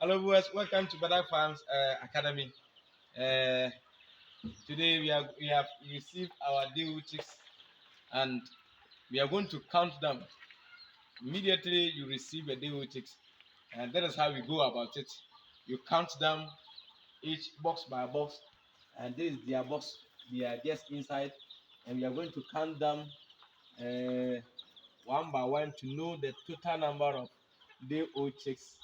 Hello, viewers. Welcome to Better Farms Academy. Uh, Today we have received our dairy chicks, and we are going to count them. Immediately you receive a dairy chicks, and that is how we go about it. You count them each box by box, and this is their box. They are just inside, and we are going to count them uh, one by one to know the total number of day old chicks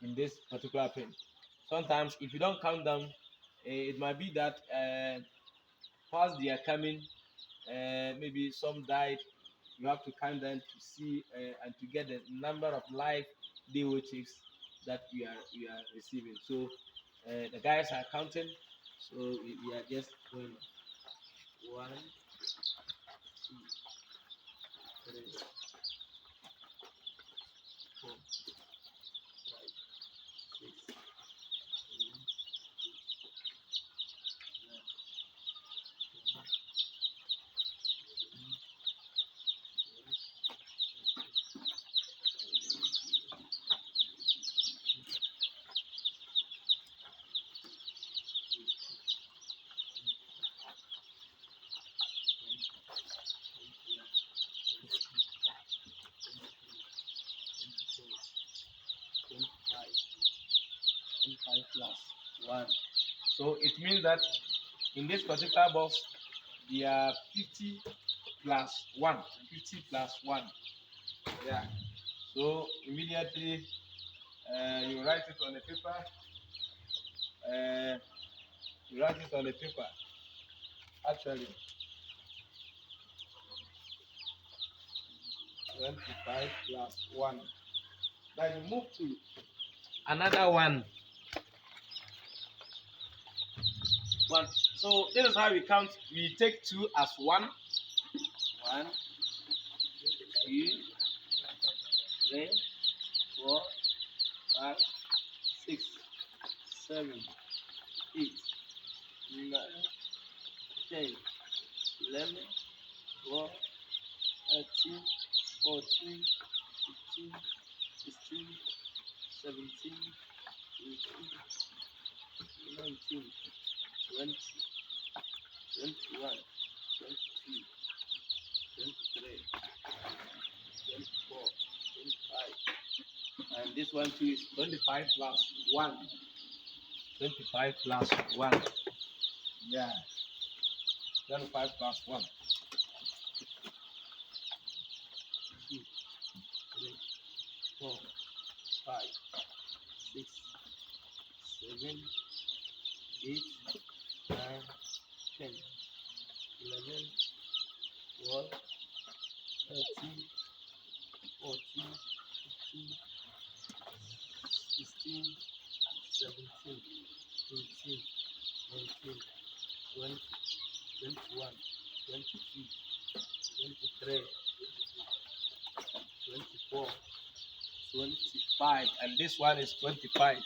in this particular pen. Sometimes, if you don't count them, it might be that whilst they are coming, maybe some died. You have to count them to see and to get the number of live day old chicks that we are receiving. So the guys are counting. So we are just going one, two, three, four, five, six, 25 plus 1. So it means that in this particular box, there are 50 plus 1. 50 plus 1. Yeah. So immediately you write it on the paper. Uh, you write it on the paper. Actually, 25 plus 1. Then you move to another one. One. So this is how we count. We take 2 as 1. 1, 2, 3, 4, 5, 6, 7, 8, 9, 10, 11, 12, 13, 14, 15, 16, 17, 18, 19, 20, 21, 22, 23, 24, 25. And this one too is 25 plus 1. 25 plus 1. Yeah. 25 plus 1. 2, 3, 4, 5, 6, 7, 8, 9, 10, 11, 12, 13, 14, 15, 16, 17, 18, 19, 20, 21, 22, 23, 24, 25, and this one is 25.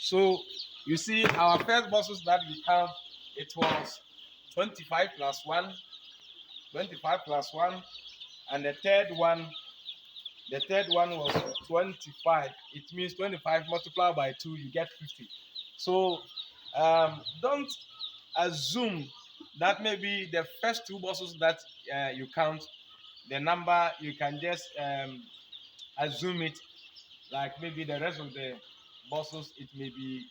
So you see, our first boxes that we count, it was 25 plus 1, 25 plus 1, and the third one was 25. It means 25 multiplied by 2, you get 50. So don't assume that maybe the first two boxes that you count, the number, you can just assume it like maybe the rest of the boxes it may be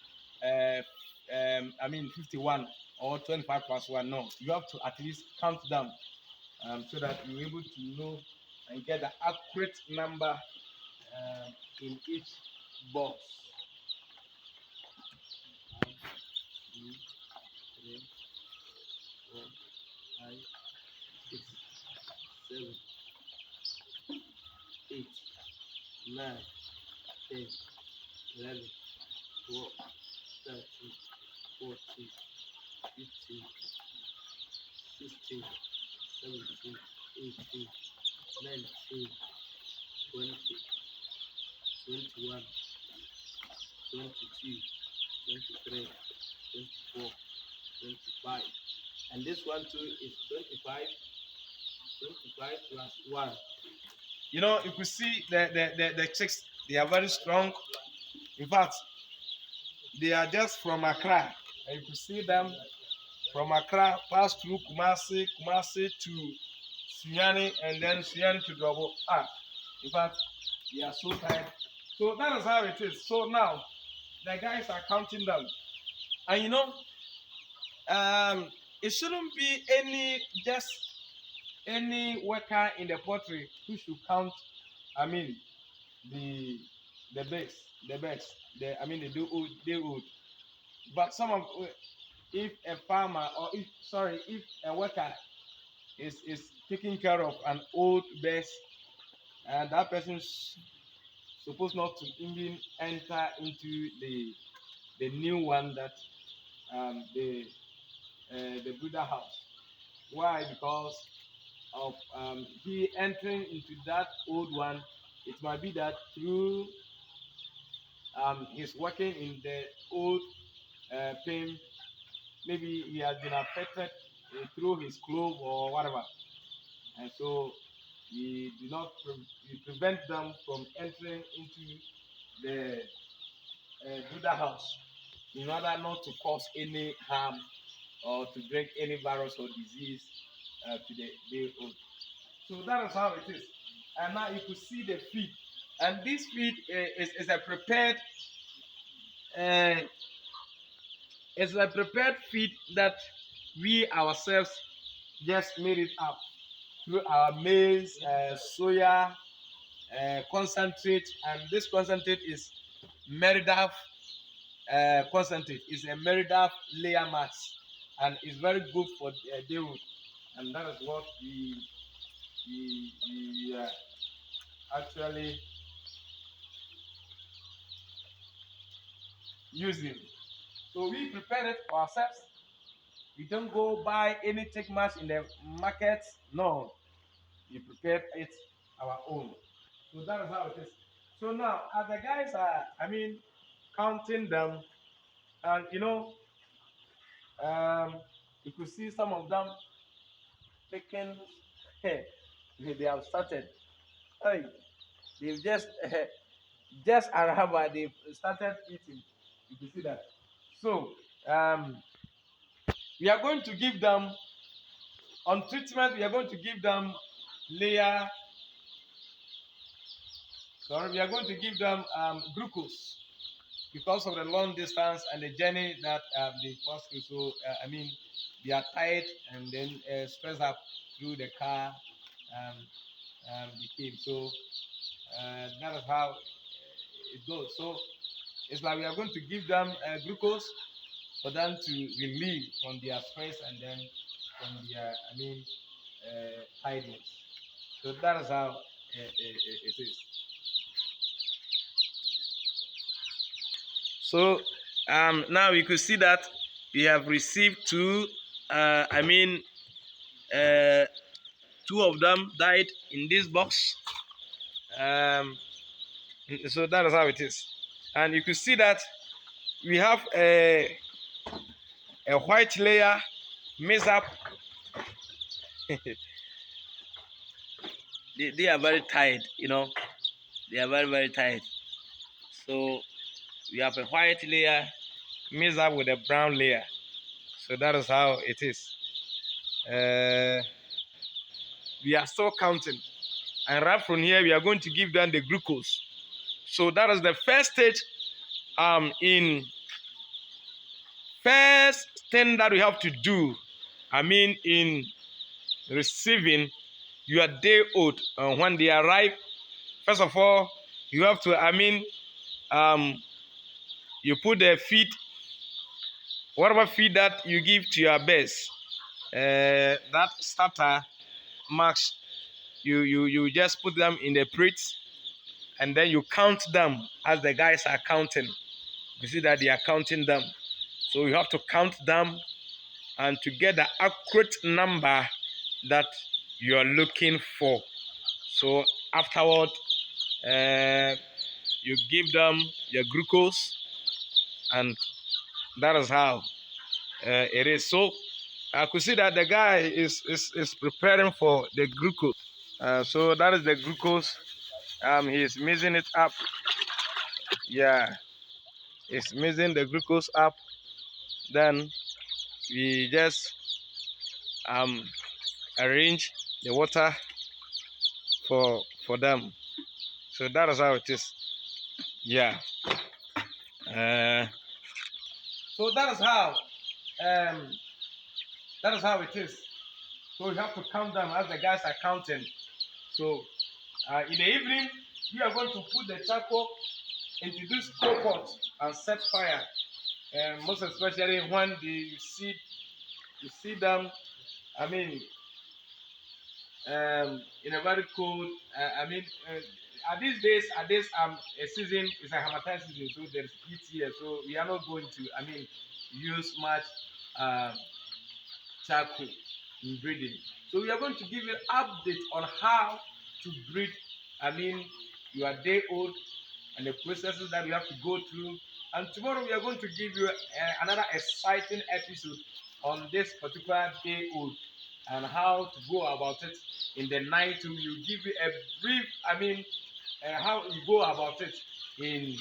51 or 25 plus 1. No, you have to at least count them so that you're able to know and get the accurate number in each box. 1, 2, 3, 4, 5, 6, 7, 8, 9, 10, 11, 12, 13, 14, 15, 16, 17, 18, 19, 20, 21, 22, 23, 24, 25. And this one too is 25, 25 plus 1. You know, if you see the chicks, they are very strong. In fact, They are just from Accra. And you can see them from Accra, pass through Kumasi, Kumasi to Sunyani, and then Sunyani to Double R. In fact, they are so tired. So that is how it is. So now the guys are counting them, and it shouldn't be any worker in the poultry who should count. I mean the the birds, the birds. The day old. But if a farmer or if a worker is taking care of an old bird, and that person supposed not to even enter into the new one that the Buddha house. Why? Because of he entering into that old one. It might be that through he's working in the old pen, maybe he has been affected through his clove or whatever, and so we prevent them from entering into the Buddha house in order not to cause any harm or to bring any virus or disease to the day old. So that is how it is. And now you could see the feed, and this feed is a prepared uh, feed that we ourselves just made it up through our maize, soya, concentrate, and this concentrate is Meridaf concentrate. It's a Meridaf layer mass, and it's very good for dairy, and that is what we actually using. So we prepare it for ourselves. We don't go buy any take mass in the market. No, we prepare it our own. So that is how it is. So now, as the guys are, counting them, and um, you could see some of them taking. Hey, they have started. Hey, they've just arrived. They've started eating. You can see that. So we are going to give them on treatment. We are going to give them layer. Sorry, we are going to give them glucose because of the long distance and the journey that they pass through. So they are tired and then stressed up through the car they came. So that is how it goes. So it's like we are going to give them glucose for them to relieve from their stress and then from their tiredness. So that is how it is. So now you could see that we have received two. I mean, uh, two of them died in this box. So that is how it is, and you could see that we have a white layer mixed up. They are very tired, They are very very tired. So we have a white layer mixed up with a brown layer. So that is how it is. We are still counting. And right from here, we are going to give them the glucose. So that is the first stage. In first thing that we have to do, in receiving your day old when they arrive. First of all, you have to, you put the feed, whatever feed that you give to your birds, that starter marks, you just put them in the plate, and then you count them as the guys are counting. You see that they are counting them. So you have to count them and to get the accurate number that you are looking for. So afterward, you give them your glucose, and that is how it is. So I could see that the guy is preparing for the glucose. So that is the glucose. He's mixing it up. Yeah. is mixing the glucose up. Then we just arrange the water for them. So that is how it is. Yeah. Uh, so um, that is how it is. So you have to count them as the guys are counting. So in the evening, we are going to put the charcoal into this coal pot and set fire. Most especially when you see them. I mean, in a very cold. At these days, a season is a Hamatan season, so there's heat here. So we are not going to, use much um, charcoal in breeding. So we are going to give you an update on how to breed. I mean, your day old and the processes that you have to go through. And tomorrow we are going to give you another exciting episode on this particular day old and how to go about it in the night. We will give you a brief, how you go about it in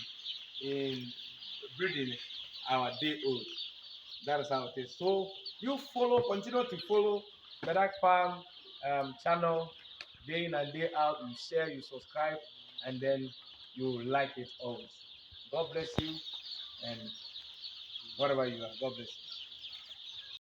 breeding our day old. That is how it is. So you continue to follow the Dark Farm channel day in and day out. You share, you subscribe, and then you like it always. God bless you, and whatever you are, God bless you.